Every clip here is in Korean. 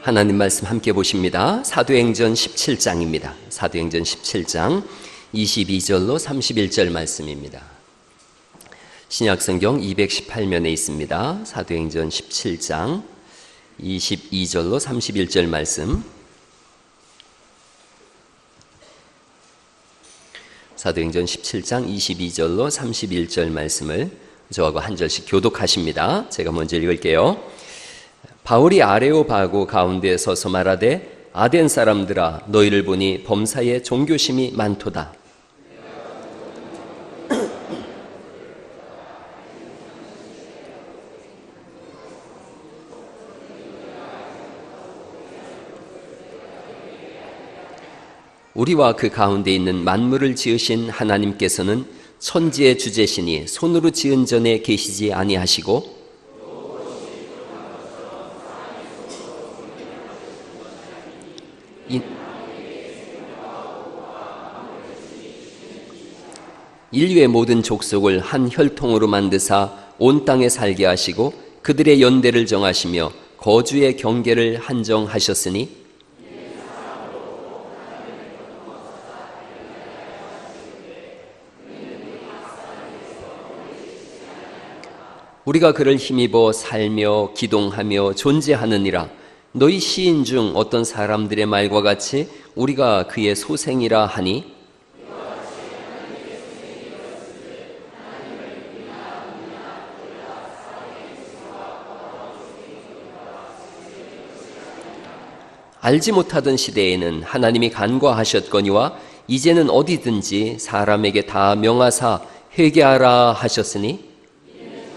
하나님 말씀 함께 보십니다. 사도행전 17장입니다. 사도행전 17장 22절로 31절 말씀입니다. 신약성경 218면에 있습니다. 사도행전 17장 22절로 31절 말씀. 사도행전 17장 22절로 31절 말씀을 저하고 한 절씩 교독하십니다. 제가 먼저 읽을게요. 바울이 아레오바고 가운데 서서 말하되 아덴 사람들아 너희를 보니 범사에 종교심이 많도다. 우리와 그 가운데 있는 만물을 지으신 하나님께서는 천지의 주제시니 손으로 지은 전에 계시지 아니하시고 인류의 모든 족속을 한 혈통으로 만드사 온 땅에 살게 하시고 그들의 연대를 정하시며 거주의 경계를 한정하셨으니 우리가 그를 힘입어 살며 기동하며 존재하느니라. 너희 시인 중 어떤 사람들의 말과 같이 우리가 그의 소생이라 하니 알지 못하던 시대에는 하나님이 간과하셨거니와 이제는 어디든지 사람에게 다 명하사 회개하라 하셨으니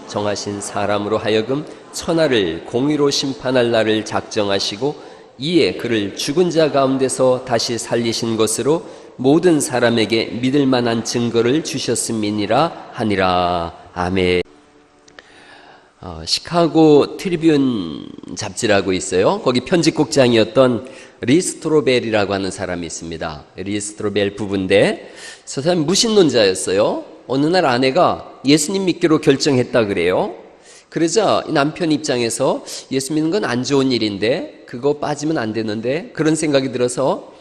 정하신 사람으로 하여금 천하를 공의로 심판할 날을 작정하시고 이에 그를 죽은 자 가운데서 다시 살리신 것으로 모든 사람에게 믿을 만한 증거를 주셨음이니라 하니라. 아멘. 시카고 트리뷴 잡지라고 있어요. 거기 편집국장이었던 리스트로벨이라고 하는 사람이 있습니다. 리스트로벨 부부인데 저 사람이 무신론자였어요. 어느 날 아내가 예수님 믿기로 결정했다 그래요. 그러자 남편 입장에서 예수 믿는 건 안 좋은 일인데 그거 빠지면 안 되는데 그런 생각이 들어서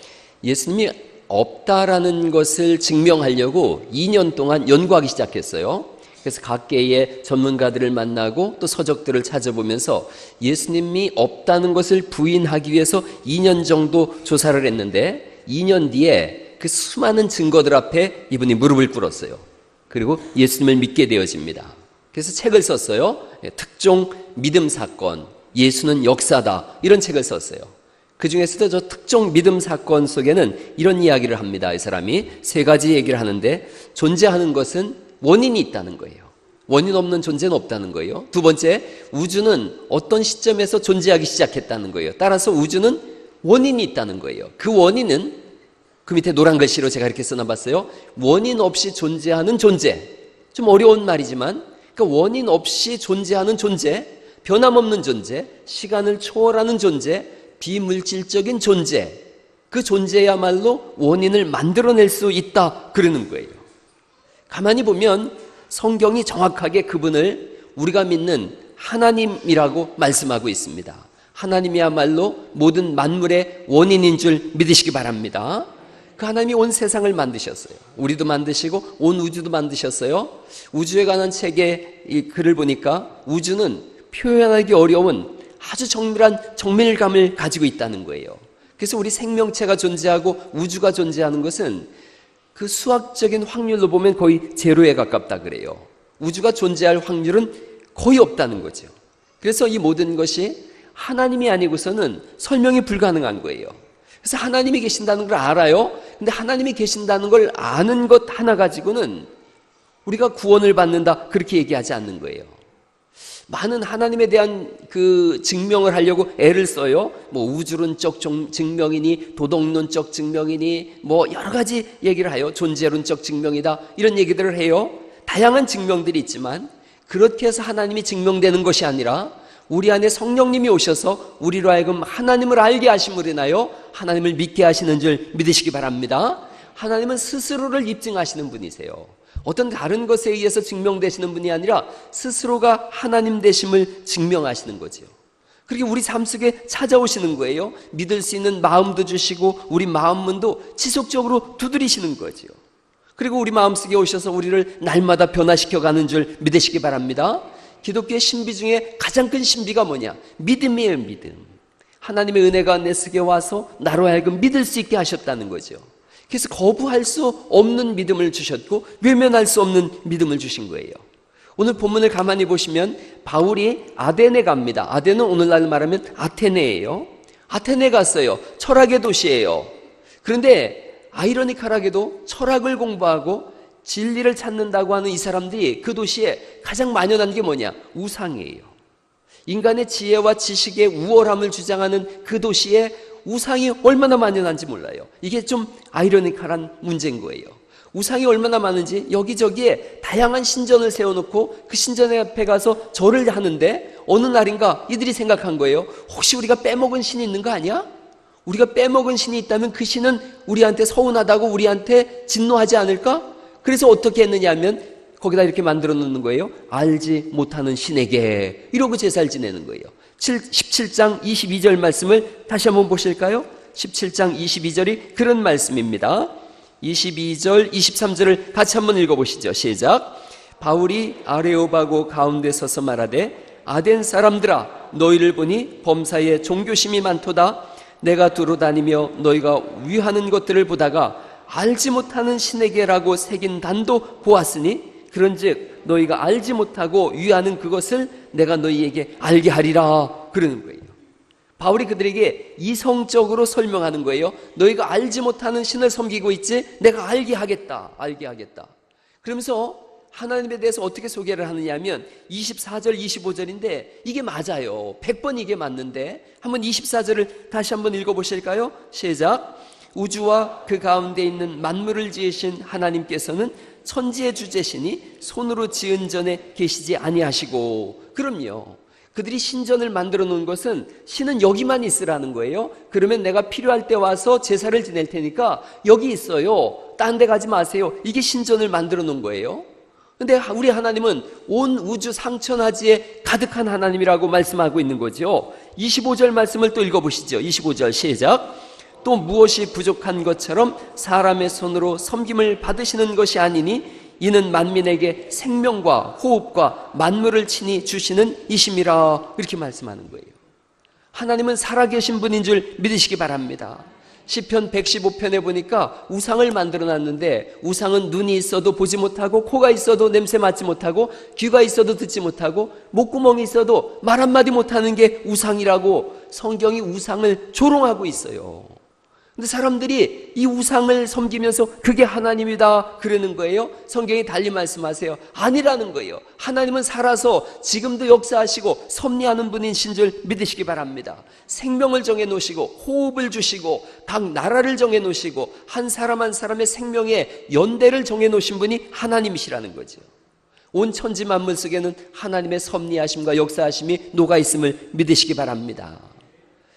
예수님이 없다라는 것을 증명하려고 2년 동안 연구하기 시작했어요. 그래서 각계의 전문가들을 만나고 또 서적들을 찾아보면서 예수님이 없다는 것을 부인하기 위해서 2년 정도 조사를 했는데 2년 뒤에 그 수많은 증거들 앞에 이분이 무릎을 꿇었어요. 그리고 예수님을 믿게 되어집니다. 그래서 책을 썼어요. 특종 믿음 사건, 예수는 역사다, 이런 책을 썼어요. 그 중에서도 저 특종 믿음 사건 속에는 이런 이야기를 합니다. 이 사람이 세 가지 얘기를 하는데 존재하는 것은 원인이 있다는 거예요. 원인 없는 존재는 없다는 거예요. 두 번째, 우주는 어떤 시점에서 존재하기 시작했다는 거예요. 따라서 우주는 원인이 있다는 거예요. 그 원인은 그 밑에 노란 글씨로 제가 이렇게 써놔봤어요. 원인 없이 존재하는 존재. 좀 어려운 말이지만 그러니까 원인 없이 존재하는 존재, 변함없는 존재, 시간을 초월하는 존재, 비물질적인 존재, 그 존재야말로 원인을 만들어낼 수 있다 그러는 거예요. 가만히 보면 성경이 정확하게 그분을 우리가 믿는 하나님이라고 말씀하고 있습니다. 하나님이야말로 모든 만물의 원인인 줄 믿으시기 바랍니다. 그 하나님이 온 세상을 만드셨어요. 우리도 만드시고 온 우주도 만드셨어요. 우주에 관한 책의 이 글을 보니까 우주는 표현하기 어려운 아주 정밀한 정밀감을 가지고 있다는 거예요. 그래서 우리 생명체가 존재하고 우주가 존재하는 것은 그 수학적인 확률로 보면 거의 제로에 가깝다 그래요. 우주가 존재할 확률은 거의 없다는 거죠. 그래서 이 모든 것이 하나님이 아니고서는 설명이 불가능한 거예요. 그래서 하나님이 계신다는 걸 알아요. 근데 하나님이 계신다는 걸 아는 것 하나 가지고는 우리가 구원을 받는다 그렇게 얘기하지 않는 거예요. 많은 하나님에 대한 그 증명을 하려고 애를 써요. 뭐 우주론적 증명이니 도덕론적 증명이니 뭐 여러 가지 얘기를 해요. 존재론적 증명이다 이런 얘기들을 해요. 다양한 증명들이 있지만 그렇게 해서 하나님이 증명되는 것이 아니라 우리 안에 성령님이 오셔서 우리로 하여금 하나님을 알게 하심으로 인하여 하나님을 믿게 하시는 줄 믿으시기 바랍니다. 하나님은 스스로를 입증하시는 분이세요. 어떤 다른 것에 의해서 증명되시는 분이 아니라 스스로가 하나님 되심을 증명하시는 거죠. 그렇게 우리 삶 속에 찾아오시는 거예요. 믿을 수 있는 마음도 주시고 우리 마음 문도 지속적으로 두드리시는 거죠. 그리고 우리 마음속에 오셔서 우리를 날마다 변화시켜가는 줄 믿으시기 바랍니다. 기독교의 신비 중에 가장 큰 신비가 뭐냐? 믿음이에요. 믿음. 하나님의 은혜가 내 속에 와서 나로 하여금 믿을 수 있게 하셨다는 거죠. 그래서 거부할 수 없는 믿음을 주셨고 외면할 수 없는 믿음을 주신 거예요. 오늘 본문을 가만히 보시면 바울이 아덴에 갑니다. 아덴은 오늘날 말하면 아테네예요. 아테네 갔어요. 철학의 도시예요. 그런데 아이러니컬하게도 철학을 공부하고 진리를 찾는다고 하는 이 사람들이 그 도시에 가장 만연한 게 뭐냐? 우상이에요. 인간의 지혜와 지식의 우월함을 주장하는 그 도시에 우상이 얼마나 만연한지 몰라요. 이게 좀 아이러니컬한 문제인 거예요. 우상이 얼마나 많은지 여기저기에 다양한 신전을 세워놓고 그 신전 앞에 가서 절을 하는데 어느 날인가 이들이 생각한 거예요. 혹시 우리가 빼먹은 신이 있는 거 아니야? 우리가 빼먹은 신이 있다면 그 신은 우리한테 서운하다고 우리한테 진노하지 않을까? 그래서 어떻게 했느냐 하면 거기다 이렇게 만들어 놓는 거예요. 알지 못하는 신에게, 이러고 제사를 지내는 거예요. 17장 22절 말씀을 다시 한번 보실까요? 17장 22절이 그런 말씀입니다. 22절 23절을 같이 한번 읽어보시죠. 시작. 바울이 아레오바고 가운데 서서 말하되 아덴 사람들아 너희를 보니 범사에 종교심이 많도다. 내가 두루 다니며 너희가 위하는 것들을 보다가 알지 못하는 신에게라고 새긴 단도 보았으니 그런즉 너희가 알지 못하고 위하는 그것을 내가 너희에게 알게 하리라, 그러는 거예요. 바울이 그들에게 이성적으로 설명하는 거예요. 너희가 알지 못하는 신을 섬기고 있지, 내가 알게 하겠다, 알게 하겠다. 그러면서 하나님에 대해서 어떻게 소개를 하느냐 하면 24절 25절인데 이게 맞아요. 100번 이게 맞는데 한번 24절을 다시 한번 읽어보실까요? 시작. 우주와 그 가운데 있는 만물을 지으신 하나님께서는 천지의 주제시니 손으로 지은 전에 계시지 아니하시고. 그럼요, 그들이 신전을 만들어 놓은 것은 신은 여기만 있으라는 거예요. 그러면 내가 필요할 때 와서 제사를 지낼 테니까 여기 있어요, 딴 데 가지 마세요. 이게 신전을 만들어 놓은 거예요. 근데 우리 하나님은 온 우주 상천하지에 가득한 하나님이라고 말씀하고 있는 거죠. 25절 말씀을 또 읽어보시죠. 25절 시작. 또 무엇이 부족한 것처럼 사람의 손으로 섬김을 받으시는 것이 아니니 이는 만민에게 생명과 호흡과 만물을 친히 주시는 이심이라, 이렇게 말씀하는 거예요. 하나님은 살아계신 분인 줄 믿으시기 바랍니다. 시편 115편에 보니까 우상을 만들어놨는데 우상은 눈이 있어도 보지 못하고 코가 있어도 냄새 맡지 못하고 귀가 있어도 듣지 못하고 목구멍이 있어도 말 한마디 못하는 게 우상이라고 성경이 우상을 조롱하고 있어요. 근데 사람들이 이 우상을 섬기면서 그게 하나님이다 그러는 거예요. 성경이 달리 말씀하세요. 아니라는 거예요. 하나님은 살아서 지금도 역사하시고 섭리하는 분이신 줄 믿으시기 바랍니다. 생명을 정해놓으시고 호흡을 주시고 각 나라를 정해놓으시고 한 사람 한 사람의 생명의 연대를 정해놓으신 분이 하나님이시라는 거죠. 온 천지 만물 속에는 하나님의 섭리하심과 역사하심이 녹아있음을 믿으시기 바랍니다.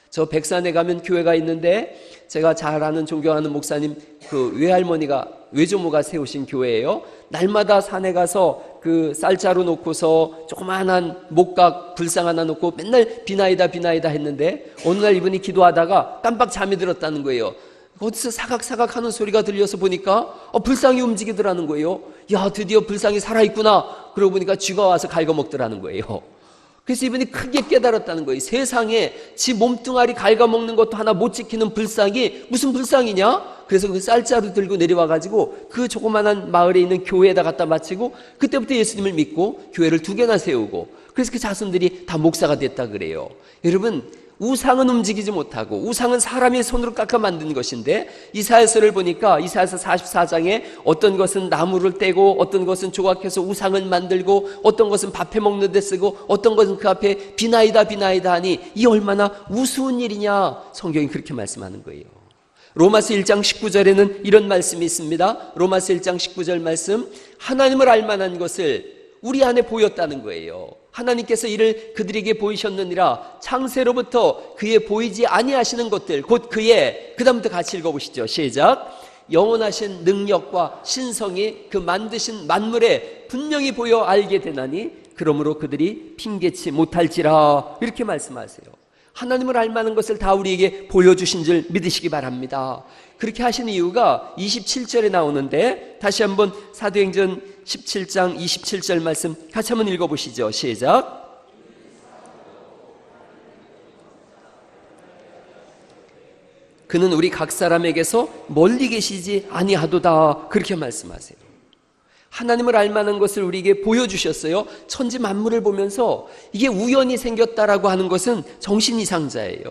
저 백산에 가면 교회가 있는데 제가 잘 아는 존경하는 목사님 그 외할머니가 외조모가 세우신 교회예요. 날마다 산에 가서 그 쌀자루 놓고서 조그만한 목각 불상 하나 놓고 맨날 비나이다 했는데 어느 날 이분이 기도하다가 깜빡 잠이 들었다는 거예요. 어디서 사각사각 하는 소리가 들려서 보니까 불상이 움직이더라는 거예요. 야, 드디어 불상이 살아있구나. 그러고 보니까 쥐가 와서 갉아먹더라는 거예요. 그래서 이분이 크게 깨달았다는 거예요. 세상에 지 몸뚱아리 갉아먹는 것도 하나 못 지키는 불상이 무슨 불상이냐? 그래서 그 쌀자루 들고 내려와가지고 그 조그만한 마을에 있는 교회에다 갖다 바치고 그때부터 예수님을 믿고 교회를 2개나 세우고 그래서 그 자손들이 다 목사가 됐다 그래요. 여러분, 우상은 움직이지 못하고 우상은 사람의 손으로 깎아 만든 것인데 이사야서를 보니까 이사야서 44장에 어떤 것은 나무를 떼고 어떤 것은 조각해서 우상을 만들고 어떤 것은 밥해 먹는 데 쓰고 어떤 것은 그 앞에 비나이다 하니 이 얼마나 우스운 일이냐, 성경이 그렇게 말씀하는 거예요. 로마서 1장 19절에는 이런 말씀이 있습니다. 로마서 1장 19절 말씀, 하나님을 알 만한 것을 우리 안에 보였다는 거예요. 하나님께서 이를 그들에게 보이셨느니라. 창세로부터 그의 보이지 아니하시는 것들 곧 그의, 그 다음부터 같이 읽어보시죠. 시작. 영원하신 능력과 신성이 그 만드신 만물에 분명히 보여 알게 되나니 그러므로 그들이 핑계치 못할지라, 이렇게 말씀하세요. 하나님을 알만한 것을 다 우리에게 보여주신 줄 믿으시기 바랍니다. 그렇게 하신 이유가 27절에 나오는데, 다시 한번 사도행전 17장 27절 말씀 같이 한번 읽어보시죠. 시작. 그는 우리 각 사람에게서 멀리 계시지 아니하도다. 그렇게 말씀하세요. 하나님을 알만한 것을 우리에게 보여주셨어요. 천지 만물을 보면서 이게 우연히 생겼다라고 하는 것은 정신이상자예요.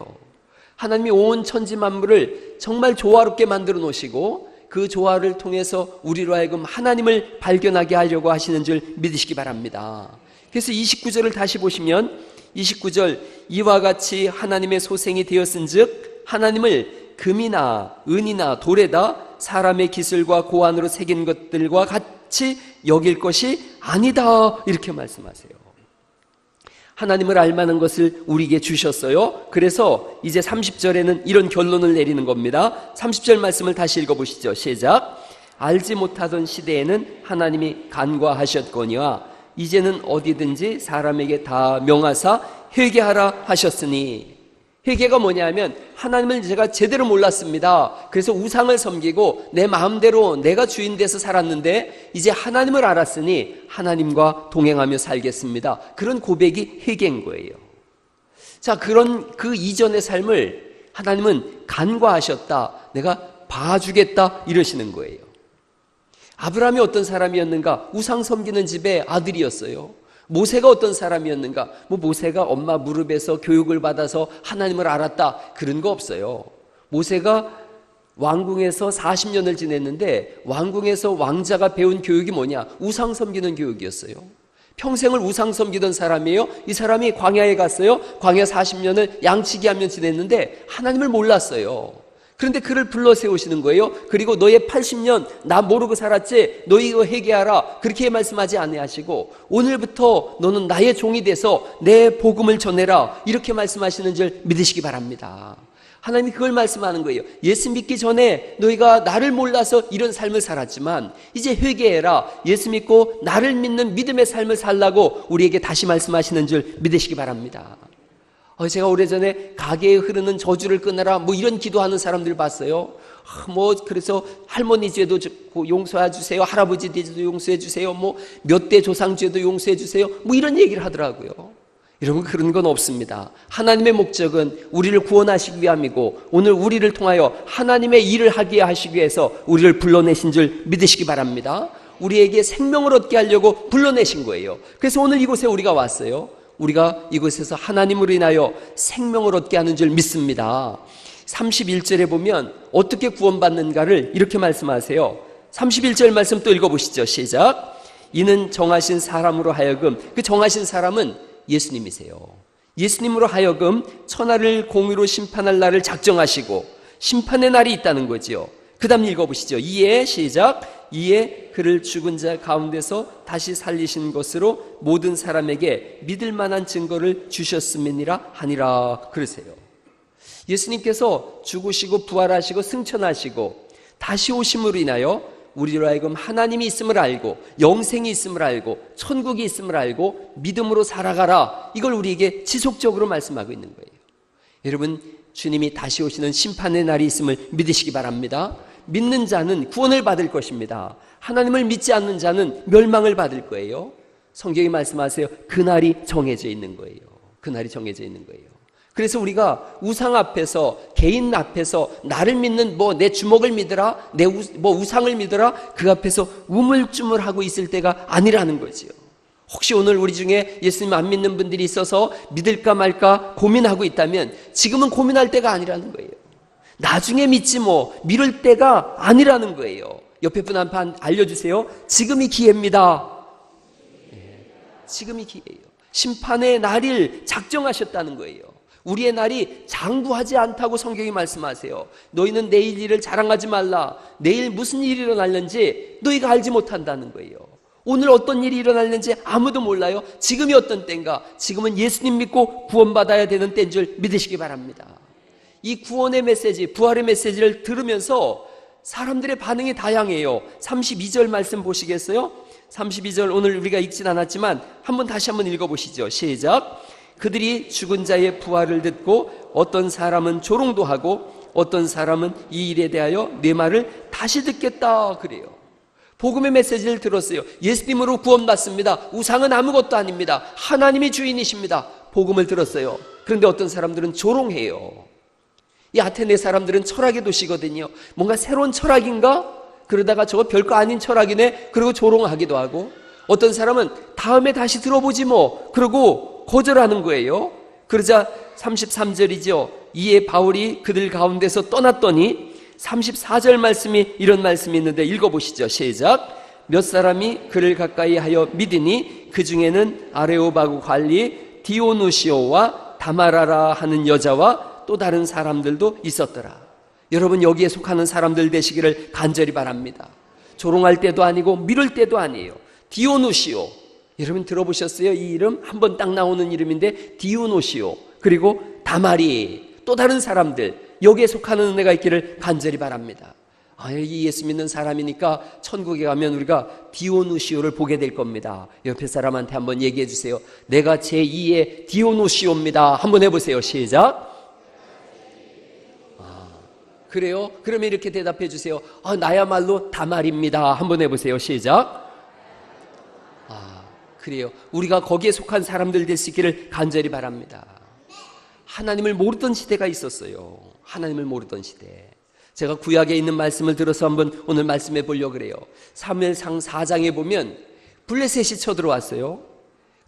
하나님이 온 천지 만물을 정말 조화롭게 만들어 놓으시고 그 조화를 통해서 우리로 하여금 하나님을 발견하게 하려고 하시는 줄 믿으시기 바랍니다. 그래서 29절을 다시 보시면 29절, 이와 같이 하나님의 소생이 되었은즉 하나님을 금이나 은이나 돌에다 사람의 기술과 고안으로 새긴 것들과 같이 여길 것이 아니다. 이렇게 말씀하세요. 하나님을 알만한 것을 우리에게 주셨어요. 그래서 이제 30절에는 이런 결론을 내리는 겁니다. 30절 말씀을 다시 읽어보시죠. 시작. 알지 못하던 시대에는 하나님이 간과하셨거니와 이제는 어디든지 사람에게 다 명하사 회개하라 하셨으니, 회개가 뭐냐면 하나님을 제가 제대로 몰랐습니다. 그래서 우상을 섬기고 내 마음대로 내가 주인 돼서 살았는데 이제 하나님을 알았으니 하나님과 동행하며 살겠습니다. 그런 고백이 회개인 거예요. 자, 그런 그 이전의 삶을 하나님은 간과하셨다. 내가 봐주겠다 이러시는 거예요. 아브라함이 어떤 사람이었는가? 우상 섬기는 집의 아들이었어요. 모세가 어떤 사람이었는가? 모세가 엄마 무릎에서 교육을 받아서 하나님을 알았다, 그런 거 없어요. 모세가 왕궁에서 40년을 지냈는데 왕궁에서 왕자가 배운 교육이 뭐냐? 우상 섬기는 교육이었어요. 평생을 우상 섬기던 사람이에요. 이 사람이 광야에 갔어요. 광야 40년을 양치기 하며 지냈는데 하나님을 몰랐어요. 그런데 그를 불러 세우시는 거예요. 그리고 너의 80년 나 모르고 살았지, 너 이거 회개하라, 그렇게 말씀하지 아니하시고 오늘부터 너는 나의 종이 돼서 내 복음을 전해라, 이렇게 말씀하시는 줄 믿으시기 바랍니다. 하나님이 그걸 말씀하는 거예요. 예수 믿기 전에 너희가 나를 몰라서 이런 삶을 살았지만 이제 회개해라, 예수 믿고 나를 믿는 믿음의 삶을 살라고 우리에게 다시 말씀하시는 줄 믿으시기 바랍니다. 제가 오래전에 가게에 흐르는 저주를 끊어라 이런 기도하는 사람들 봤어요. 그래서 할머니 죄도 용서해 주세요, 할아버지 죄도 용서해 주세요, 몇 대 조상 죄도 용서해 주세요, 이런 얘기를 하더라고요. 여러분, 그런 건 없습니다. 하나님의 목적은 우리를 구원하시기 위함이고 오늘 우리를 통하여 하나님의 일을 하게 하시기 위해서 우리를 불러내신 줄 믿으시기 바랍니다. 우리에게 생명을 얻게 하려고 불러내신 거예요. 그래서 오늘 이곳에 우리가 왔어요. 우리가 이곳에서 하나님으로 인하여 생명을 얻게 하는 줄 믿습니다. 31절에 보면 어떻게 구원받는가를 이렇게 말씀하세요. 31절 말씀 또 읽어보시죠. 시작. 이는 정하신 사람으로 하여금, 그 정하신 사람은 예수님이세요. 예수님으로 하여금 천하를 공의로 심판할 날을 작정하시고 심판의 날이 있다는 거지요. 그 다음 읽어보시죠. 이에 시작. 이에 그를 죽은 자 가운데서 다시 살리신 것으로 모든 사람에게 믿을 만한 증거를 주셨음이니라 하니라. 그러세요. 예수님께서 죽으시고 부활하시고 승천하시고 다시 오심으로 인하여 우리로 하여금 하나님이 있음을 알고 영생이 있음을 알고 천국이 있음을 알고 믿음으로 살아가라, 이걸 우리에게 지속적으로 말씀하고 있는 거예요. 여러분, 주님이 다시 오시는 심판의 날이 있음을 믿으시기 바랍니다. 믿는 자는 구원을 받을 것입니다. 하나님을 믿지 않는 자는 멸망을 받을 거예요. 성경이 말씀하세요. 그날이 정해져 있는 거예요. 그날이 정해져 있는 거예요. 그래서 우리가 우상 앞에서, 개인 앞에서 나를 믿는 내 주먹을 믿으라, 내 우상을 믿으라, 그 앞에서 우물쭈물하고 있을 때가 아니라는 거지요. 혹시 오늘 우리 중에 예수님 안 믿는 분들이 있어서 믿을까 말까 고민하고 있다면 지금은 고민할 때가 아니라는 거예요. 나중에 믿지 미룰 때가 아니라는 거예요. 옆에 분한테 알려주세요. 지금이 기회입니다. 지금이 기회예요. 심판의 날을 작정하셨다는 거예요. 우리의 날이 장구하지 않다고 성경이 말씀하세요. 너희는 내일 일을 자랑하지 말라. 내일 무슨 일이 일어날는지 너희가 알지 못한다는 거예요. 오늘 어떤 일이 일어날는지 아무도 몰라요. 지금이 어떤 때인가? 지금은 예수님 믿고 구원받아야 되는 때인 줄 믿으시기 바랍니다. 이 구원의 메시지, 부활의 메시지를 들으면서 사람들의 반응이 다양해요. 32절 말씀 보시겠어요? 32절 오늘 우리가 읽진 않았지만 다시 한번 읽어보시죠. 시작. 그들이 죽은 자의 부활을 듣고 어떤 사람은 조롱도 하고 어떤 사람은 이 일에 대하여 내 말을 다시 듣겠다 그래요. 복음의 메시지를 들었어요. 예수님으로 구원받습니다. 우상은 아무것도 아닙니다. 하나님이 주인이십니다. 복음을 들었어요. 그런데 어떤 사람들은 조롱해요. 이 아테네 사람들은 철학의 도시거든요. 뭔가 새로운 철학인가? 그러다가 저거 별거 아닌 철학이네. 그리고 조롱하기도 하고, 어떤 사람은 다음에 다시 들어보지 뭐, 그러고 거절하는 거예요. 그러자 33절이죠. 이에 바울이 그들 가운데서 떠났더니 34절 말씀이 이런 말씀이 있는데 읽어보시죠. 시작. 몇 사람이 그를 가까이 하여 믿으니 그 중에는 아레오바구 관리 디오누시오와 다마라라 하는 여자와 또 다른 사람들도 있었더라. 여러분, 여기에 속하는 사람들 되시기를 간절히 바랍니다. 조롱할 때도 아니고 미룰 때도 아니에요. 디오누시오, 여러분 들어보셨어요? 이 이름 한 번 딱 나오는 이름인데, 디오누시오 그리고 다마리, 또 다른 사람들, 여기에 속하는 은혜가 있기를 간절히 바랍니다. 이 예수 믿는 사람이니까 천국에 가면 우리가 디오누시오를 보게 될 겁니다. 옆에 사람한테 한번 얘기해 주세요. 내가 제2의 디오누시오입니다. 한번 해보세요. 시작. 그래요? 그러면 이렇게 대답해 주세요. 나야말로 다말입니다. 한번 해보세요. 시작. 그래요. 우리가 거기에 속한 사람들 될 수 있기를 간절히 바랍니다. 하나님을 모르던 시대가 있었어요. 하나님을 모르던 시대. 제가 구약에 있는 말씀을 들어서 한번 오늘 말씀해 보려고 그래요. 사무엘상 4장에 보면 블레셋이 쳐들어왔어요.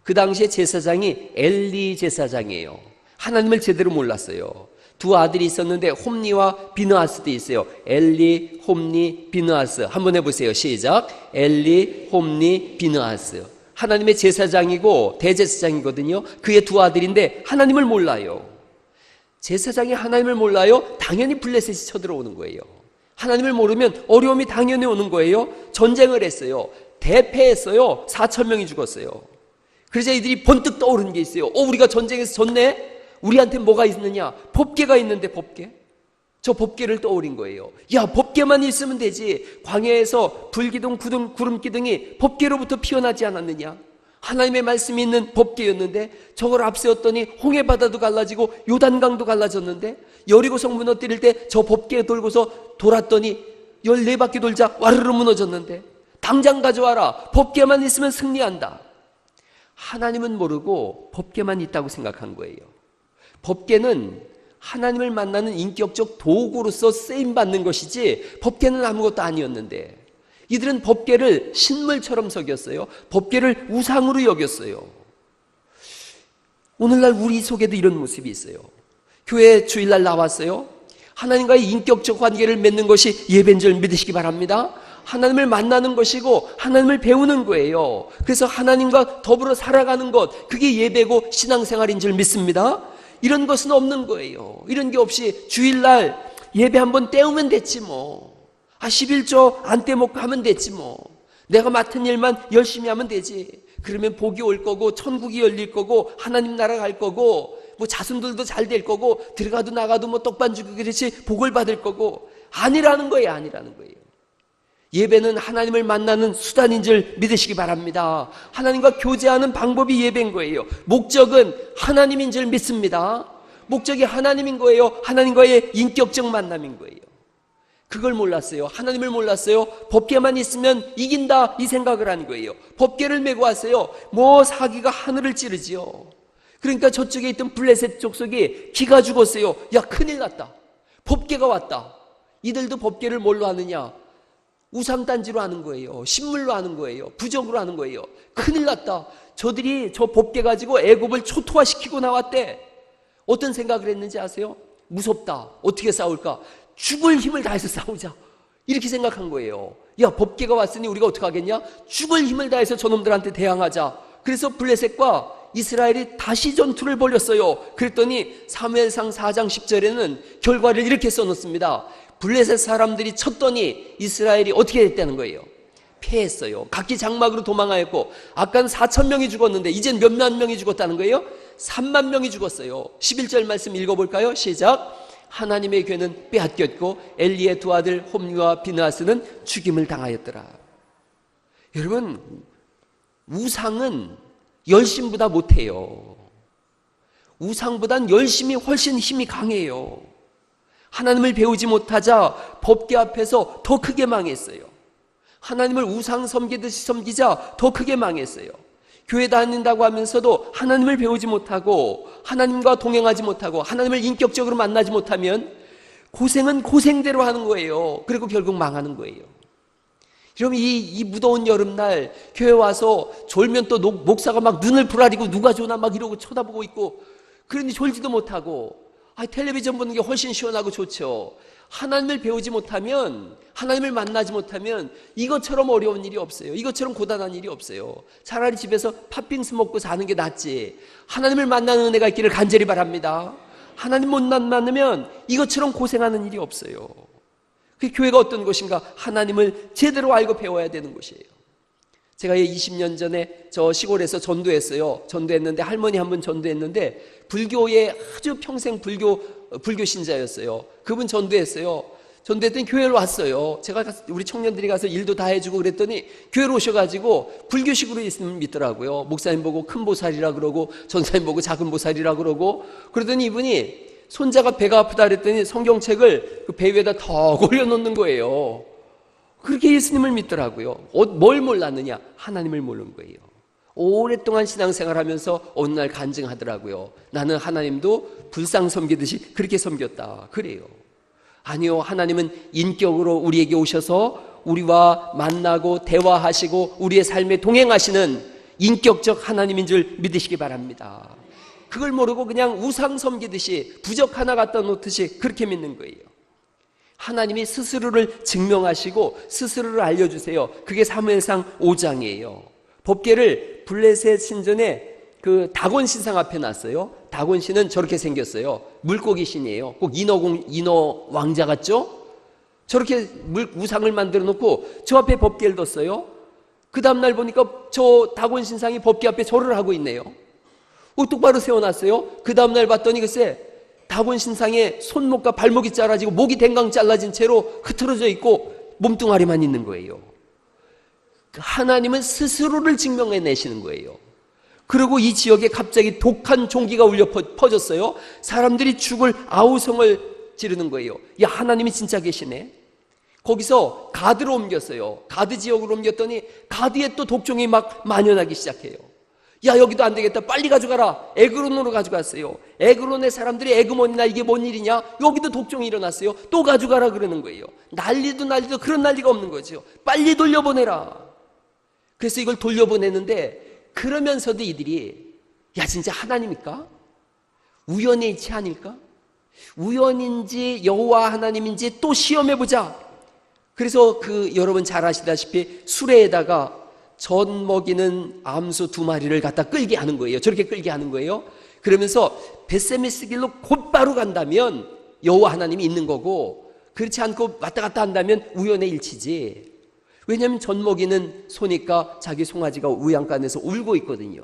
그 당시에 제사장이 엘리 제사장이에요. 하나님을 제대로 몰랐어요. 두 아들이 있었는데 홈니와 비느하스도 있어요. 엘리, 홈니, 비느하스. 한번 해보세요. 시작. 엘리, 홈니, 비느하스. 하나님의 제사장이고 대제사장이거든요. 그의 두 아들인데 하나님을 몰라요. 제사장이 하나님을 몰라요? 당연히 블레셋이 쳐들어오는 거예요. 하나님을 모르면 어려움이 당연히 오는 거예요. 전쟁을 했어요. 대패했어요. 4,000명이 죽었어요. 그래서 이들이 번뜩 떠오르는 게 있어요. 우리가 전쟁에서 졌네? 우리한테 뭐가 있느냐? 법궤가 있는데, 법궤? 저 법궤를 떠올린 거예요. 야, 법궤만 있으면 되지. 광야에서 불기둥, 구름기둥이 법궤로부터 피어나지 않았느냐? 하나님의 말씀이 있는 법궤였는데 저걸 앞세웠더니 홍해바다도 갈라지고 요단강도 갈라졌는데, 여리고성 무너뜨릴 때 저 법궤 돌고서 돌았더니 14바퀴 돌자 와르르 무너졌는데, 당장 가져와라. 법궤만 있으면 승리한다. 하나님은 모르고 법궤만 있다고 생각한 거예요. 법궤는 하나님을 만나는 인격적 도구로서 쓰임받는 것이지 법궤는 아무것도 아니었는데, 이들은 법궤를 신물처럼 속였어요. 법궤를 우상으로 여겼어요. 오늘날 우리 속에도 이런 모습이 있어요. 교회 주일날 나왔어요. 하나님과의 인격적 관계를 맺는 것이 예배인 줄 믿으시기 바랍니다. 하나님을 만나는 것이고 하나님을 배우는 거예요. 그래서 하나님과 더불어 살아가는 것, 그게 예배고 신앙생활인 줄 믿습니다. 이런 것은 없는 거예요. 이런 게 없이 주일날 예배 한번 때우면 됐지 뭐. 11조 안 떼먹고 하면 됐지 뭐. 내가 맡은 일만 열심히 하면 되지. 그러면 복이 올 거고 천국이 열릴 거고 하나님 나라 갈 거고 뭐 자손들도 잘 될 거고 들어가도 나가도 뭐 떡반 주고 그렇지 복을 받을 거고, 아니라는 거예요. 아니라는 거예요. 예배는 하나님을 만나는 수단인 줄 믿으시기 바랍니다. 하나님과 교제하는 방법이 예배인 거예요. 목적은 하나님인 줄 믿습니다. 목적이 하나님인 거예요. 하나님과의 인격적 만남인 거예요. 그걸 몰랐어요. 하나님을 몰랐어요. 법궤만 있으면 이긴다, 이 생각을 한 거예요. 법궤를 메고 왔어요. 뭐 사기가 하늘을 찌르지요. 그러니까 저쪽에 있던 블레셋 족속이 기가 죽었어요. 야, 큰일 났다. 법궤가 왔다. 이들도 법궤를 뭘로 하느냐? 우상단지로 하는 거예요. 신물로 하는 거예요. 부적으로 하는 거예요. 큰일 났다. 저들이 저 법궤 가지고 애굽을 초토화시키고 나왔대. 어떤 생각을 했는지 아세요? 무섭다. 어떻게 싸울까? 죽을 힘을 다해서 싸우자. 이렇게 생각한 거예요. 야, 법궤가 왔으니 우리가 어떻게 하겠냐? 죽을 힘을 다해서 저놈들한테 대항하자. 그래서 블레셋과 이스라엘이 다시 전투를 벌였어요. 그랬더니 사무엘상 4장 10절에는 결과를 이렇게 써놓습니다. 블레셋 사람들이 쳤더니 이스라엘이 어떻게 됐다는 거예요? 패했어요. 각기 장막으로 도망하였고, 아까는 4,000명이 죽었는데 이젠 몇만 명이 죽었다는 거예요? 3만 명이 죽었어요. 11절 말씀 읽어볼까요? 시작. 하나님의 괴는 빼앗겼고 엘리의 두 아들 홈니와 비느하스는 죽임을 당하였더라. 여러분, 우상은 열심보다 못해요. 우상보단 열심히 훨씬 힘이 강해요. 하나님을 배우지 못하자 법궤 앞에서 더 크게 망했어요. 하나님을 우상 섬기듯이 섬기자 더 크게 망했어요. 교회 다닌다고 하면서도 하나님을 배우지 못하고 하나님과 동행하지 못하고 하나님을 인격적으로 만나지 못하면 고생은 고생대로 하는 거예요. 그리고 결국 망하는 거예요. 그럼 이 무더운 여름날 교회 와서 졸면 또 목사가 막 눈을 부라리고 누가 좋나 막 이러고 쳐다보고 있고, 그러니 졸지도 못하고, 텔레비전 보는 게 훨씬 시원하고 좋죠. 하나님을 배우지 못하면, 하나님을 만나지 못하면 이것처럼 어려운 일이 없어요. 이것처럼 고단한 일이 없어요. 차라리 집에서 팥빙수 먹고 사는 게 낫지. 하나님을 만나는 은혜가 있기를 간절히 바랍니다. 하나님 못 만나면 이것처럼 고생하는 일이 없어요. 그 교회가 어떤 곳인가? 하나님을 제대로 알고 배워야 되는 곳이에요. 제가 20년 전에 저 시골에서 전도했어요. 전도했는데 할머니 한 분 전도했는데 불교에 아주 평생 불교 신자였어요. 그분 전도했어요. 전도했더니 교회로 왔어요. 제가 우리 청년들이 가서 일도 다 해주고 그랬더니 교회로 오셔가지고 불교식으로 있으면 믿더라고요. 목사님 보고 큰 보살이라 그러고 전사님 보고 작은 보살이라 그러고, 그러더니 이분이 손자가 배가 아프다 그랬더니 성경책을 그 배 위에다 턱 올려놓는 거예요. 그렇게 예수님을 믿더라고요. 뭘 몰랐느냐? 하나님을 모르는 거예요. 오랫동안 신앙생활하면서 어느 날 간증하더라고요. 나는 하나님도 불상 섬기듯이 그렇게 섬겼다. 그래요. 아니요, 하나님은 인격으로 우리에게 오셔서 우리와 만나고 대화하시고 우리의 삶에 동행하시는 인격적 하나님인 줄 믿으시기 바랍니다. 그걸 모르고 그냥 우상 섬기듯이 부적 하나 갖다 놓듯이 그렇게 믿는 거예요. 하나님이 스스로를 증명하시고 스스로를 알려주세요. 그게 사무엘상 5장이에요. 법궤를 블레셋 신전에 그 다곤 신상 앞에 놨어요. 다곤 신은 저렇게 생겼어요. 물고기 신이에요. 꼭 인어 왕자 같죠? 저렇게 우상을 만들어 놓고 저 앞에 법궤를 뒀어요. 그 다음날 보니까 저 다곤 신상이 법궤 앞에 절을 하고 있네요. 똑바로 세워놨어요. 그 다음날 봤더니 글쎄 다곤 신상의 손목과 발목이 잘라지고 목이 댕강 잘라진 채로 흐트러져 있고 몸뚱아리만 있는 거예요. 하나님은 스스로를 증명해내시는 거예요. 그리고 이 지역에 갑자기 독한 종기가 울려 퍼졌어요. 사람들이 죽을 아우성을 지르는 거예요. 야, 하나님이 진짜 계시네. 거기서 가드로 옮겼어요. 가드 지역으로 옮겼더니 가드에 또 독종이 막 만연하기 시작해요. 야, 여기도 안 되겠다. 빨리 가져가라. 에그론으로 가져갔어요. 에그론의 사람들이 에그몬이나 이게 뭔 일이냐? 여기도 독종이 일어났어요. 또 가져가라 그러는 거예요. 난리도 그런 난리가 없는 거죠. 빨리 돌려보내라. 그래서 이걸 돌려보내는데, 그러면서도 이들이 야, 진짜 하나님일까? 우연의 이치 아닐까? 우연인지 여호와 하나님인지 또 시험해보자. 그래서 여러분 잘 아시다시피 수레에다가 전 먹이는 암소 2마리를 갖다 끌게 하는 거예요. 저렇게 끌게 하는 거예요. 그러면서 벳세메스 길로 곧바로 간다면 여호와 하나님이 있는 거고, 그렇지 않고 왔다 갔다 한다면 우연의 일치지. 왜냐하면 전 먹이는 소니까 자기 송아지가 우양간에서 울고 있거든요.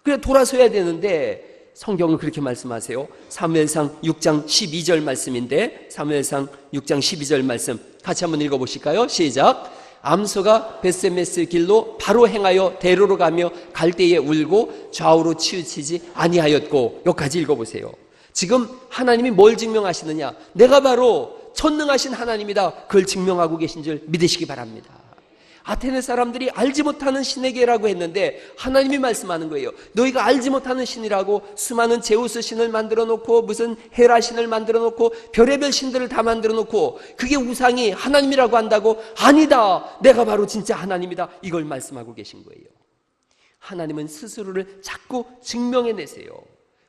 그래 돌아서야 되는데 성경은 그렇게 말씀하세요. 사무엘상 6장 12절 말씀인데, 사무엘상 6장 12절 말씀 같이 한번 읽어보실까요? 시작. 암소가 벳세메스 길로 바로 행하여 대로로 가며 갈대에 울고 좌우로 치우치지 아니하였고. 여기까지 읽어보세요. 지금 하나님이 뭘 증명하시느냐? 내가 바로 전능하신 하나님이다. 그걸 증명하고 계신 줄 믿으시기 바랍니다. 아테네 사람들이 알지 못하는 신에게라고 했는데 하나님이 말씀하는 거예요. 너희가 알지 못하는 신이라고 수많은 제우스 신을 만들어 놓고 무슨 헤라 신을 만들어 놓고 별의별 신들을 다 만들어 놓고 그게 우상이 하나님이라고 한다고? 아니다, 내가 바로 진짜 하나님이다. 이걸 말씀하고 계신 거예요. 하나님은 스스로를 자꾸 증명해내세요.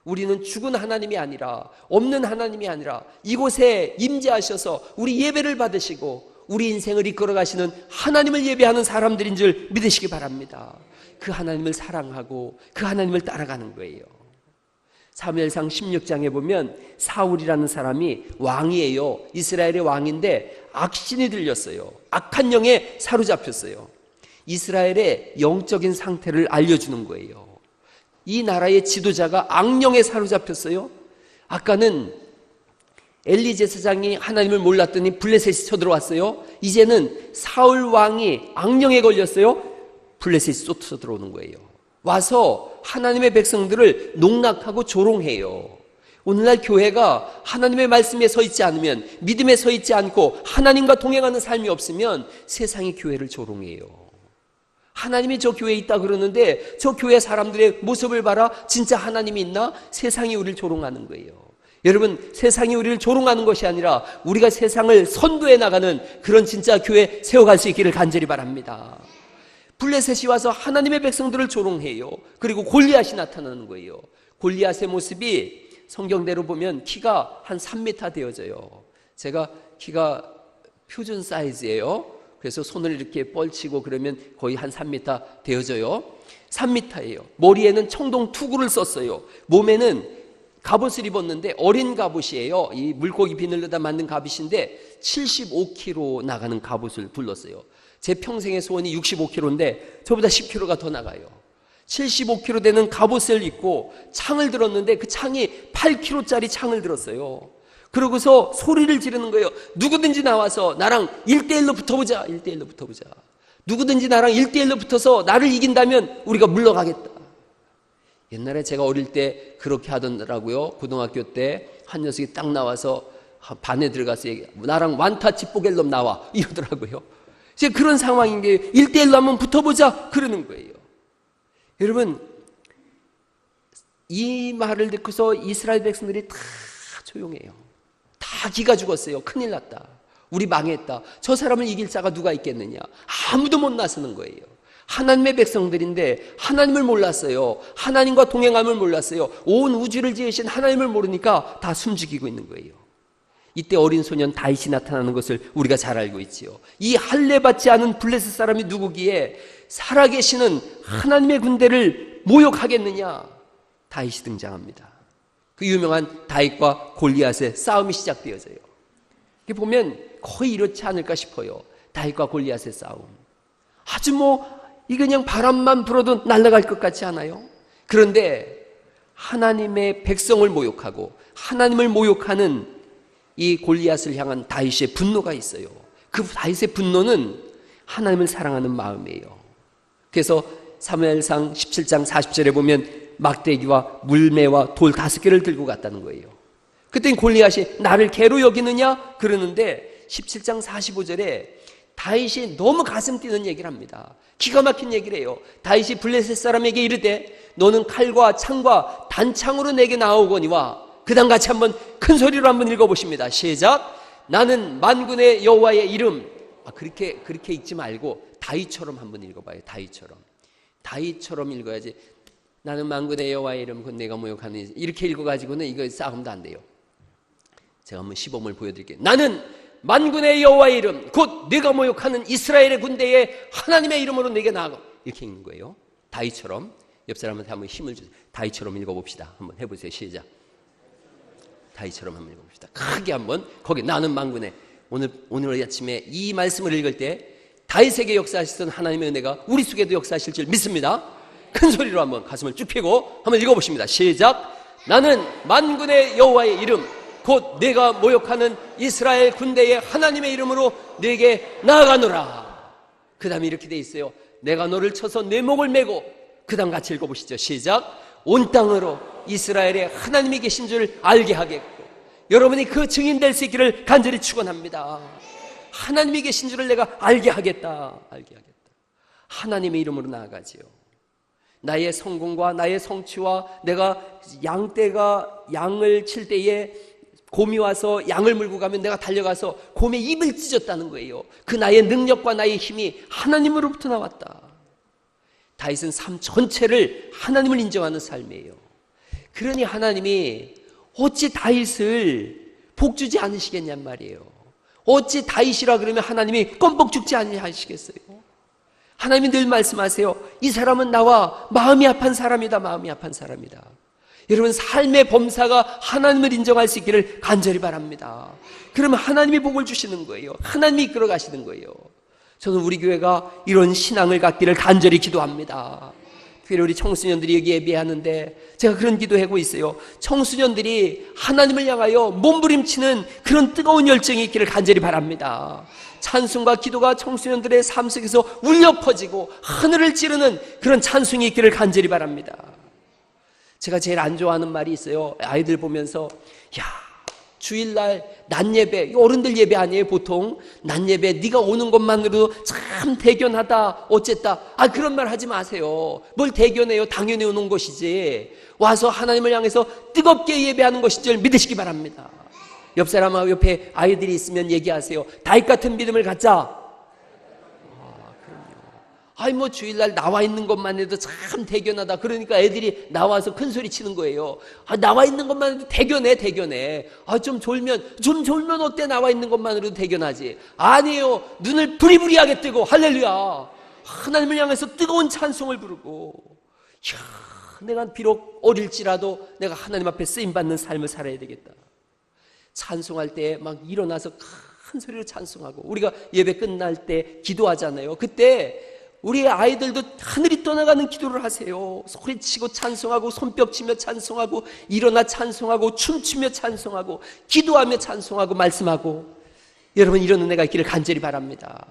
우리는 죽은 하나님이 아니라, 없는 하나님이 아니라 이곳에 임재하셔서 우리 예배를 받으시고 우리 인생을 이끌어 가시는 하나님을 예배하는 사람들인 줄 믿으시기 바랍니다. 그 하나님을 사랑하고 그 하나님을 따라가는 거예요. 사무엘상 16장에 보면 사울이라는 사람이 왕이에요. 이스라엘의 왕인데 악신이 들렸어요. 악한 영에 사로잡혔어요. 이스라엘의 영적인 상태를 알려주는 거예요. 이 나라의 지도자가 악령에 사로잡혔어요. 아까는 엘리 제사장이 하나님을 몰랐더니 블레셋이 쳐들어왔어요. 이제는 사울 왕이 악령에 걸렸어요. 블레셋이 쏟아져 들어오는 거예요. 와서 하나님의 백성들을 농락하고 조롱해요. 오늘날 교회가 하나님의 말씀에 서 있지 않으면, 믿음에 서 있지 않고 하나님과 동행하는 삶이 없으면 세상이 교회를 조롱해요. 하나님이 저 교회에 있다 그러는데 저 교회 사람들의 모습을 봐라, 진짜 하나님이 있나? 세상이 우리를 조롱하는 거예요. 여러분, 세상이 우리를 조롱하는 것이 아니라 우리가 세상을 선도해 나가는 그런 진짜 교회 세워갈 수 있기를 간절히 바랍니다. 블레셋이 와서 하나님의 백성들을 조롱해요. 그리고 골리앗이 나타나는 거예요. 골리앗의 모습이 성경대로 보면 키가 한 3m 되어져요. 제가 키가 표준 사이즈예요. 그래서 손을 이렇게 뻘치고 그러면 거의 한 3m 되어져요. 3m예요. 머리에는 청동 투구를 썼어요. 몸에는 갑옷을 입었는데 어린 갑옷이에요. 이 물고기 비늘로다 만든 갑옷인데 75kg 나가는 갑옷을 불렀어요. 제 평생의 소원이 65kg인데 저보다 10kg가 더 나가요. 75kg 되는 갑옷을 입고 창을 들었는데 그 창이 8kg짜리 창을 들었어요. 그러고서 소리를 지르는 거예요. 누구든지 나와서 나랑 1대1로 붙어보자. 1대1로 붙어보자. 누구든지 나랑 1대1로 붙어서 나를 이긴다면 우리가 물러가겠다. 옛날에 제가 어릴 때 그렇게 하더라고요. 고등학교 때 한 녀석이 딱 나와서 반에 들어가서 나랑 완타치 뽀갤럼 나와 이러더라고요. 이제 그런 상황인 게 1대1로 한번 붙어보자 그러는 거예요. 여러분, 이 말을 듣고서 이스라엘 백성들이 다 조용해요. 다 기가 죽었어요. 큰일 났다. 우리 망했다. 저 사람을 이길 자가 누가 있겠느냐. 아무도 못 나서는 거예요. 하나님의 백성들인데 하나님을 몰랐어요. 하나님과 동행함을 몰랐어요. 온 우주를 지으신 하나님을 모르니까 다 숨죽이고 있는 거예요. 이때 어린 소년 다윗이 나타나는 것을 우리가 잘 알고 있지요. 이 할례받지 않은 블레셋 사람이 누구기에 살아계시는 하나님의 군대를 모욕하겠느냐. 다윗이 등장합니다. 그 유명한 다윗과 골리앗의 싸움이 시작되어져요. 이렇게 보면 거의 이렇지 않을까 싶어요. 다윗과 골리앗의 싸움. 아주 이게 그냥 바람만 불어도 날아갈 것 같지 않아요? 그런데 하나님의 백성을 모욕하고 하나님을 모욕하는 이 골리앗을 향한 다윗의 분노가 있어요. 그 다윗의 분노는 하나님을 사랑하는 마음이에요. 그래서 사무엘상 17장 40절에 보면 막대기와 물매와 돌 5개를 들고 갔다는 거예요. 그때 골리앗이 나를 개로 여기느냐 그러는데 17장 45절에 다윗이 너무 가슴 뛰는 얘기를 합니다. 기가 막힌 얘기를 해요. 다윗이 블레셋 사람에게 이르되 너는 칼과 창과 단창으로 내게 나오거니와. 그 다음 같이 한번 큰 소리로 한번 읽어보십니다. 시작. 나는 만군의 여호와의 이름. 그렇게 읽지 말고 다윗처럼 한번 읽어봐요. 다윗처럼 읽어야지. 나는 만군의 여호와의 이름 곧 내가 모욕하는, 이렇게 읽어가지고는 이거 싸움도 안 돼요. 제가 한번 시범을 보여드릴게요. 나는 만군의 여호와의 이름 곧 내가 모욕하는 이스라엘의 군대에 하나님의 이름으로 내게 나아가. 이렇게 읽는 거예요. 다윗처럼. 옆 사람한테 한번 힘을 주세요. 다윗처럼 읽어봅시다. 한번 해보세요. 시작. 다윗처럼 한번 읽어봅시다. 크게 한번. 거기 나는 만군의. 오늘 아침에 이 말씀을 읽을 때 다윗에게 역사하시던 하나님의 은혜가 우리 속에도 역사하실 줄 믿습니다. 큰 소리로 한번 가슴을 쭉 펴고 한번 읽어보십니다. 시작. 나는 만군의 여호와의 이름 곧 내가 모욕하는 이스라엘 군대의 하나님의 이름으로 내게 나아가노라. 그 다음에 이렇게 돼 있어요. 내가 너를 쳐서 내 목을 메고. 그 다음 같이 읽어보시죠. 시작. 온 땅으로 이스라엘의 하나님이 계신 줄 알게 하겠고. 여러분이 그 증인 될 수 있기를 간절히 축원합니다. 하나님이 계신 줄을 내가 알게 하겠다. 하나님의 이름으로 나아가지요. 나의 성공과 나의 성취와 내가 양떼가 양을 칠 때에 곰이 와서 양을 물고 가면 내가 달려가서 곰의 입을 찢었다는 거예요. 그 나의 능력과 나의 힘이 하나님으로부터 나왔다. 다윗은 삶 전체를 하나님을 인정하는 삶이에요. 그러니 하나님이 어찌 다윗을 복주지 않으시겠냔 말이에요. 어찌 다윗이라 그러면 하나님이 껌뻑 죽지 않으시겠어요? 하나님이 늘 말씀하세요. 이 사람은 나와 마음이 아픈 사람이다. 여러분, 삶의 범사가 하나님을 인정할 수 있기를 간절히 바랍니다. 그러면 하나님이 복을 주시는 거예요. 하나님이 이끌어 가시는 거예요. 저는 우리 교회가 이런 신앙을 갖기를 간절히 기도합니다. 특별히 우리 청소년들이 여기 예배하는데 제가 그런 기도하고 있어요. 청소년들이 하나님을 향하여 몸부림치는 그런 뜨거운 열정이 있기를 간절히 바랍니다. 찬송과 기도가 청소년들의 삶 속에서 울려 퍼지고 하늘을 찌르는 그런 찬송이 있기를 간절히 바랍니다. 제가 제일 안 좋아하는 말이 있어요. 아이들 보면서 야, 주일날 낮예배, 어른들 예배 아니에요. 보통 낮예배 네가 오는 것만으로도 참 대견하다 어쨌다. 그런 말 하지 마세요. 뭘 대견해요. 당연히 오는 것이지 와서 하나님을 향해서 뜨겁게 예배하는 것인 줄 믿으시기 바랍니다. 옆 사람하고 옆에 아이들이 있으면 얘기하세요. 다윗 같은 믿음을 갖자. 뭐 주일날 나와 있는 것만 해도 참 대견하다. 그러니까 애들이 나와서 큰 소리 치는 거예요. 나와 있는 것만 해도 대견해. 좀 졸면 어때? 나와 있는 것만으로도 대견하지. 아니에요. 눈을 부리부리하게 뜨고 할렐루야. 하나님을 향해서 뜨거운 찬송을 부르고, 내가 비록 어릴지라도 내가 하나님 앞에 쓰임받는 삶을 살아야 되겠다. 찬송할 때 막 일어나서 큰 소리로 찬송하고, 우리가 예배 끝날 때 기도하잖아요. 그때 우리 아이들도 하늘이 떠나가는 기도를 하세요. 소리치고 찬송하고, 손뼉치며 찬송하고, 일어나 찬송하고, 춤추며 찬송하고, 기도하며 찬송하고, 말씀하고. 여러분, 이런 은혜가 있기를 간절히 바랍니다.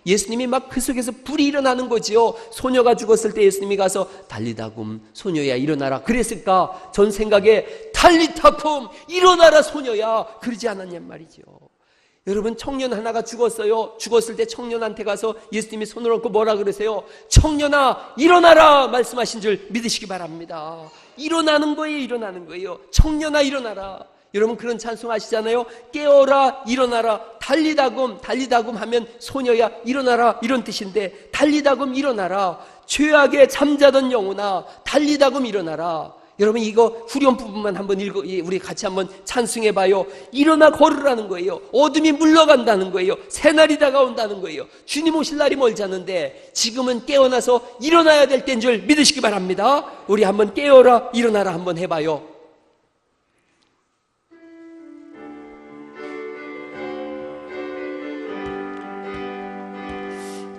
예수님이 막 그 속에서 불이 일어나는 거지요. 소녀가 죽었을 때 예수님이 가서 달리다굼 소녀야 일어나라 그랬을까? 전 생각에 달리타쿰 일어나라 소녀야 그러지 않았냔 말이죠. 여러분, 청년 하나가 죽었어요. 죽었을 때 청년한테 가서 예수님이 손을 얹고 뭐라 그러세요? 청년아 일어나라 말씀하신 줄 믿으시기 바랍니다. 일어나는 거예요. 청년아 일어나라. 여러분, 그런 찬송 아시잖아요. 깨어라 일어나라. 달리다굼 하면 소녀야 일어나라 이런 뜻인데, 달리다굼 일어나라. 죄악에 잠자던 영혼아 달리다굼 일어나라. 여러분, 이거 후렴 부분만 한번 우리 같이 한번 찬송해봐요. 일어나 걸으라는 거예요. 어둠이 물러간다는 거예요. 새날이 다가온다는 거예요. 주님 오실 날이 멀지 않은데 지금은 깨어나서 일어나야 될 때인 줄 믿으시기 바랍니다. 우리 한번 깨어라 일어나라 한번 해봐요.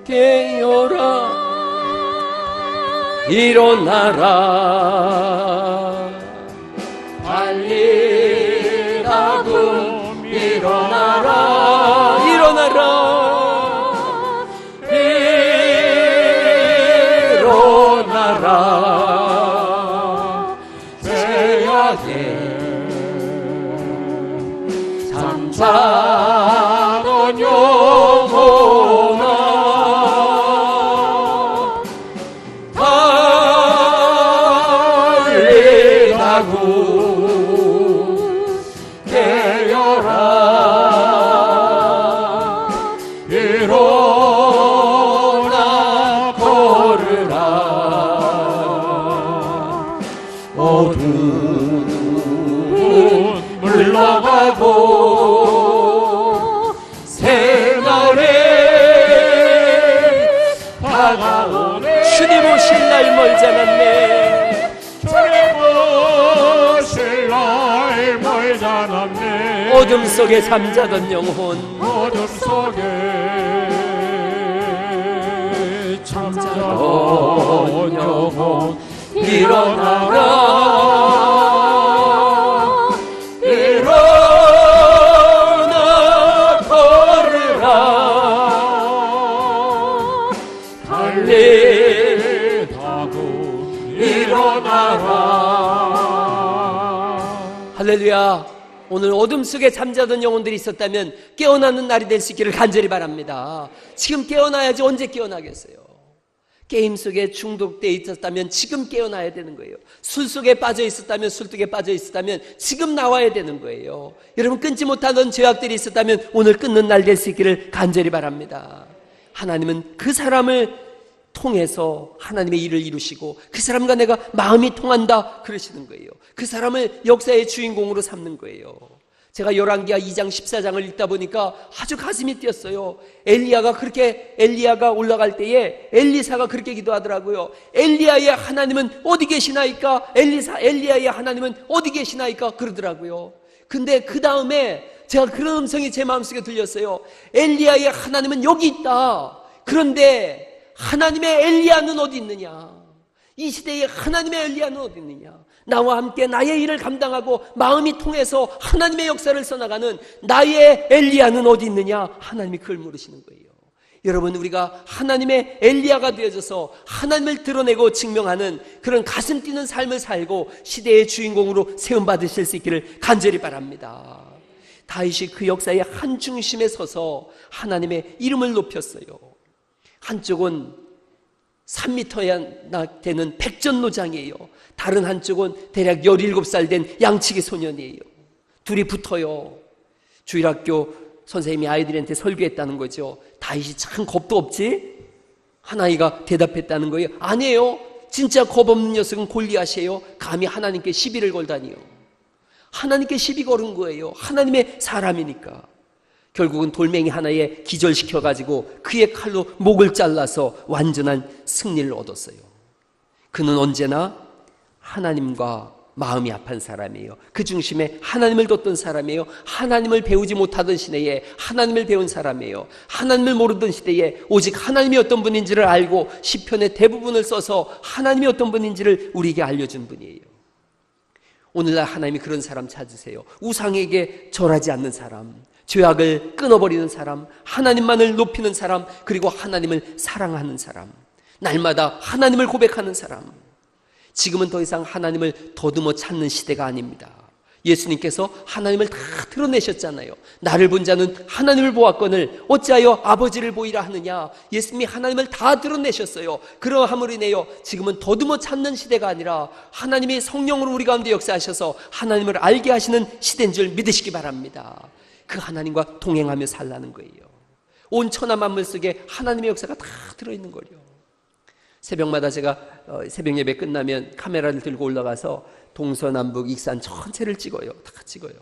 깨어라 일어나라 달리다굼 일어나라 죄악에 잠자던 영혼아 깨어라 일어나 걸으라 어둠은 물러가고 새날에 다가오네. 주님 오실 날 멀지 않았네. 어둠 속에 잠자던 영혼 어둠 속에 잠자던 영혼 일어나라 일어나 걸으라 달리다굼 일어나라. 할렐루야. 오늘 어둠 속에 잠자던 영혼들이 있었다면 깨어나는 날이 될 수 있기를 간절히 바랍니다. 지금 깨어나야지 언제 깨어나겠어요? 게임 속에 중독되어 있었다면 지금 깨어나야 되는 거예요. 술 속에 빠져 있었다면 술독에 빠져 있었다면 지금 나와야 되는 거예요. 여러분, 끊지 못하던 죄악들이 있었다면 오늘 끊는 날 될 수 있기를 간절히 바랍니다. 하나님은 그 사람을 통해서 하나님의 일을 이루시고 그 사람과 내가 마음이 통한다 그러시는 거예요. 그 사람을 역사의 주인공으로 삼는 거예요. 제가 열왕기하 2장 14장을 읽다 보니까 아주 가슴이 뛰었어요. 엘리야가 올라갈 때에 엘리사가 그렇게 기도하더라고요. 엘리야의 하나님은 어디 계시나이까? 엘리야의 하나님은 어디 계시나이까? 그러더라고요. 근데 그 다음에 제가 그런 음성이 제 마음속에 들렸어요. 엘리야의 하나님은 여기 있다. 그런데 하나님의 엘리야는 어디 있느냐? 이 시대에 하나님의 엘리야는 어디 있느냐? 나와 함께 나의 일을 감당하고 마음이 통해서 하나님의 역사를 써나가는 나의 엘리야는 어디 있느냐? 하나님이 그걸 물으시는 거예요. 여러분, 우리가 하나님의 엘리야가 되어져서 하나님을 드러내고 증명하는 그런 가슴 뛰는 삶을 살고 시대의 주인공으로 세움받으실 수 있기를 간절히 바랍니다. 다윗이 그 역사의 한 중심에 서서 하나님의 이름을 높였어요. 한쪽은 3m나 되는 백전노장이에요. 다른 한쪽은 대략 17살 된 양치기 소년이에요. 둘이 붙어요. 주일학교 선생님이 아이들한테 설교했다는 거죠. 다윗이 참 겁도 없지? 하나이가 대답했다는 거예요. 아니에요. 진짜 겁 없는 녀석은 골리앗이에요. 감히 하나님께 시비를 걸다니요. 하나님께 시비 걸은 거예요. 하나님의 사람이니까. 결국은 돌멩이 하나에 기절시켜가지고 그의 칼로 목을 잘라서 완전한 승리를 얻었어요. 그는 언제나 하나님과 마음이 합한 사람이에요. 그 중심에 하나님을 뒀던 사람이에요. 하나님을 배우지 못하던 시대에 하나님을 배운 사람이에요. 하나님을 모르던 시대에 오직 하나님이 어떤 분인지를 알고 시편의 대부분을 써서 하나님이 어떤 분인지를 우리에게 알려준 분이에요. 오늘날 하나님이 그런 사람 찾으세요. 우상에게 절하지 않는 사람, 죄악을 끊어버리는 사람, 하나님만을 높이는 사람, 그리고 하나님을 사랑하는 사람, 날마다 하나님을 고백하는 사람. 지금은 더 이상 하나님을 더듬어 찾는 시대가 아닙니다. 예수님께서 하나님을 다 드러내셨잖아요. 나를 본 자는 하나님을 보았거늘 어찌하여 아버지를 보이라 하느냐. 예수님이 하나님을 다 드러내셨어요. 그러함으로 인하여 지금은 더듬어 찾는 시대가 아니라 하나님이 성령으로 우리 가운데 역사하셔서 하나님을 알게 하시는 시대인 줄 믿으시기 바랍니다. 그 하나님과 동행하며 살라는 거예요. 온 천하 만물 속에 하나님의 역사가 다 들어있는 거예요. 새벽마다 제가 새벽 예배 끝나면 카메라를 들고 올라가서 동서남북 익산 전체를 찍어요. 다 찍어요.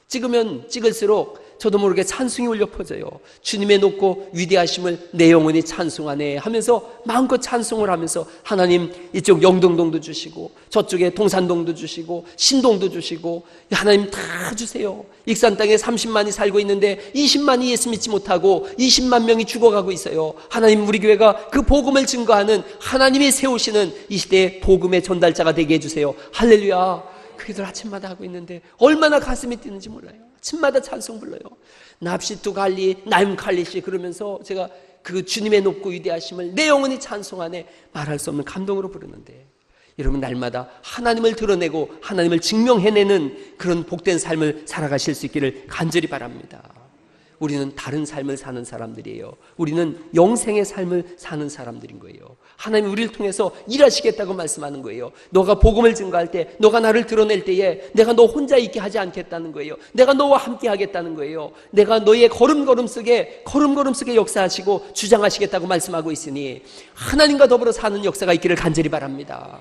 찍으면 찍을수록 저도 모르게 찬송이 울려 퍼져요. 주님의 높고 위대하심을 내 영혼이 찬송하네 하면서 마음껏 찬송을 하면서 하나님 이쪽 영동동도 주시고 저쪽에 동산동도 주시고 신동도 주시고 하나님 다 주세요. 익산 땅에 30만이 살고 있는데 20만이 예수 믿지 못하고 20만 명이 죽어가고 있어요. 하나님, 우리 교회가 그 복음을 증거하는 하나님이 세우시는 이 시대의 복음의 전달자가 되게 해주세요. 할렐루야. 그 기도를 아침마다 하고 있는데 얼마나 가슴이 뛰는지 몰라요. 아침마다 찬송 불러요. 납시투 갈리 나임 칼리시 그러면서 제가 그 주님의 높고 위대하심을 내 영혼이 찬송하네 말할 수 없는 감동으로 부르는데, 여러분 날마다 하나님을 드러내고 하나님을 증명해내는 그런 복된 삶을 살아가실 수 있기를 간절히 바랍니다. 우리는 다른 삶을 사는 사람들이에요. 우리는 영생의 삶을 사는 사람들인 거예요. 하나님 우리를 통해서 일하시겠다고 말씀하는 거예요. 너가 복음을 증거할 때, 너가 나를 드러낼 때에 내가 너 혼자 있게 하지 않겠다는 거예요. 내가 너와 함께 하겠다는 거예요. 내가 너의 걸음걸음 속에 역사하시고 주장하시겠다고 말씀하고 있으니 하나님과 더불어 사는 역사가 있기를 간절히 바랍니다.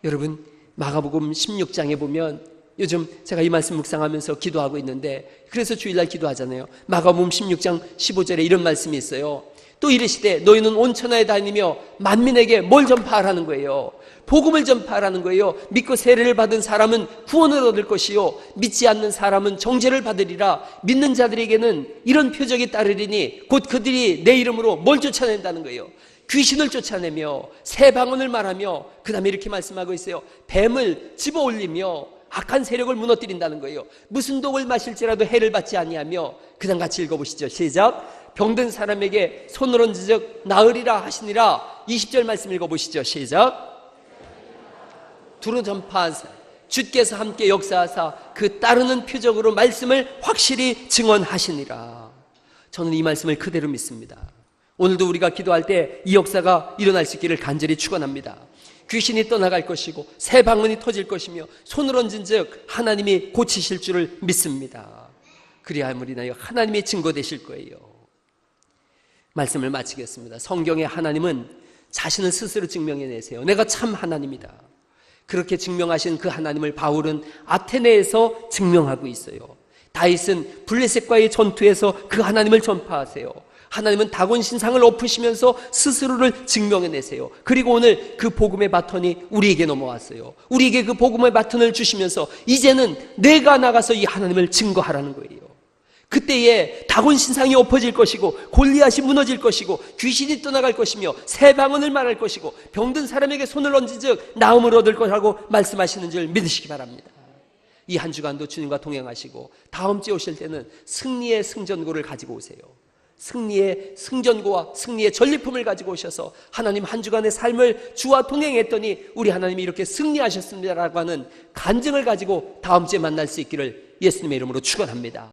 여러분, 마가복음 16장에 보면 요즘 제가 이 말씀 묵상하면서 기도하고 있는데, 그래서 주일날 기도하잖아요. 마가복음 16장 15절에 이런 말씀이 있어요. 또 이르시되 너희는 온 천하에 다니며 만민에게 뭘 전파하라는 거예요? 복음을 전파하라는 거예요. 믿고 세례를 받은 사람은 구원을 얻을 것이요 믿지 않는 사람은 정죄를 받으리라. 믿는 자들에게는 이런 표적이 따르리니 곧 그들이 내 이름으로 뭘 쫓아낸다는 거예요? 귀신을 쫓아내며 새 방언을 말하며, 그 다음에 이렇게 말씀하고 있어요. 뱀을 집어 올리며 악한 세력을 무너뜨린다는 거예요. 무슨 독을 마실지라도 해를 받지 아니하며, 그 다음 같이 읽어보시죠. 시작. 병든 사람에게 손을 얹은즉 나으리라 하시니라. 20절 말씀 읽어보시죠. 시작. 두루 전파하사 주께서 함께 역사하사 그 따르는 표적으로 말씀을 확실히 증언하시니라. 저는 이 말씀을 그대로 믿습니다. 오늘도 우리가 기도할 때 이 역사가 일어날 수 있기를 간절히 축원합니다. 귀신이 떠나갈 것이고 새 방언이 터질 것이며 손을 얹은 즉 하나님이 고치실 줄을 믿습니다. 그리하여 인하여 하나님의 증거 되실 거예요. 말씀을 마치겠습니다. 성경의 하나님은 자신을 스스로 증명해내세요. 내가 참 하나님이다. 그렇게 증명하신 그 하나님을 바울은 아테네에서 증명하고 있어요. 다윗은 블레셋과의 전투에서 그 하나님을 전파하세요. 하나님은 다곤 신상을 엎으시면서 스스로를 증명해내세요. 그리고 오늘 그 복음의 바톤이 우리에게 넘어왔어요. 우리에게 그 복음의 바톤을 주시면서 이제는 내가 나가서 이 하나님을 증거하라는 거예요. 그때에 다곤 신상이 엎어질 것이고 골리앗이 무너질 것이고 귀신이 떠나갈 것이며 새 방언을 말할 것이고 병든 사람에게 손을 얹은즉 나음을 얻을 것이라고 말씀하시는 줄 믿으시기 바랍니다. 이 한 주간도 주님과 동행하시고 다음 주에 오실 때는 승리의 승전고를 가지고 오세요. 승리의 승전고와 승리의 전리품을 가지고 오셔서 하나님 한 주간의 삶을 주와 동행했더니 우리 하나님이 이렇게 승리하셨습니다라고 하는 간증을 가지고 다음 주에 만날 수 있기를 예수님의 이름으로 축원합니다.